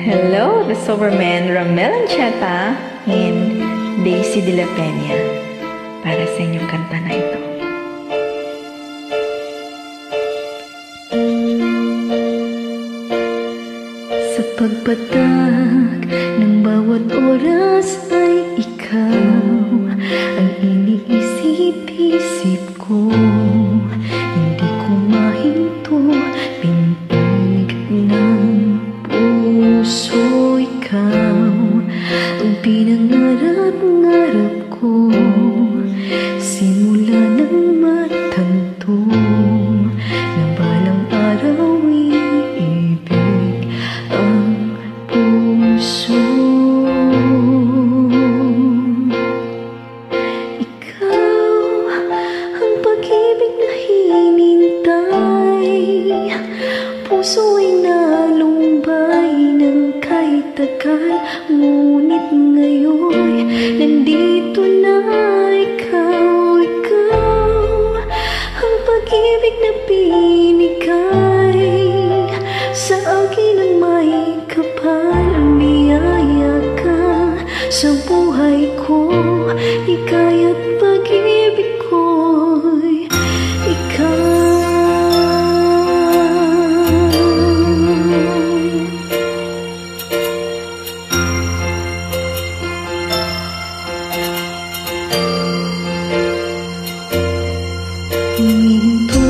Hello, the Soberman Ramel Ancheta and Daisy de la Peña para sa inyong kanta na ito. Sa pagpatak ng bawat oras ay ikaw ang iniisip-isip ko. Hindi ko mahinto, pintig ng puso ikaw ang pinangarap-ngarap ko. Simula ng matanto na balang araw iibig ang puso. Ikaw ang pag-ibig na hinintay, puso ay nalumbay ng kahit tagal. Ngunit ngayon nandito na ikaw, ang pag-ibig na binigay sa akin ang may kapal. Biyaya ka sa buhay ko, ikaya't pag-ibig ko'y ikaw. Huminto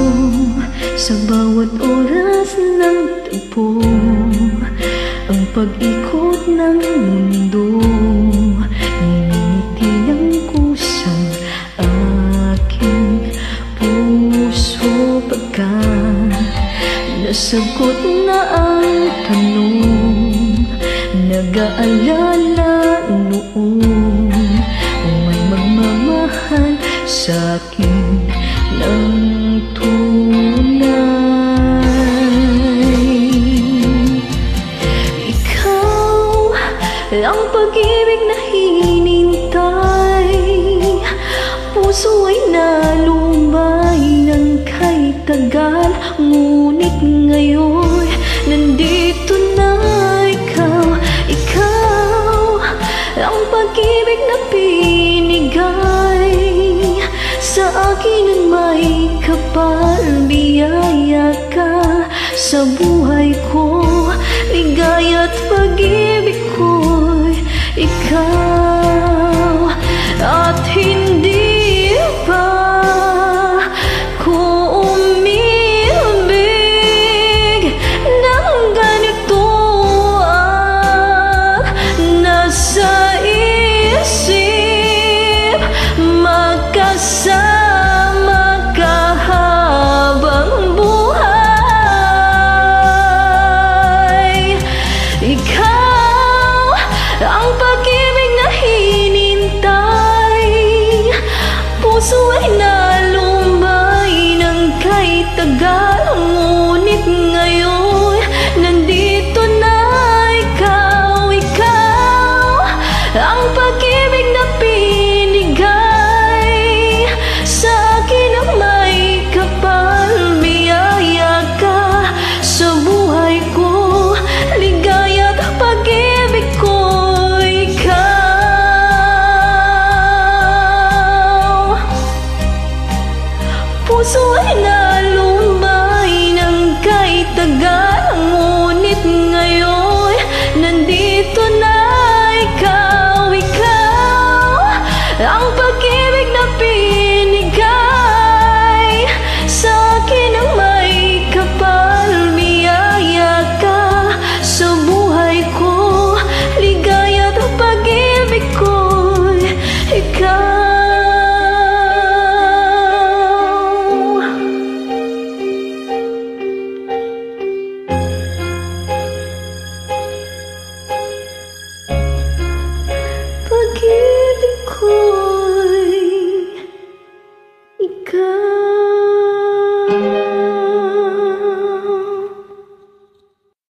sa bawat oras ng tagpo, ang pag-ikot ng mundo. Ngumiti ng kusang aking puso pagkat nasagot na ang tanong. Nag-aalala noon kung may magmamahal sa'kin ng tunay. Ikaw ang pag-ibig na hinintay, puso ay nalumbay ng kahit tagal. Ngunit ngayon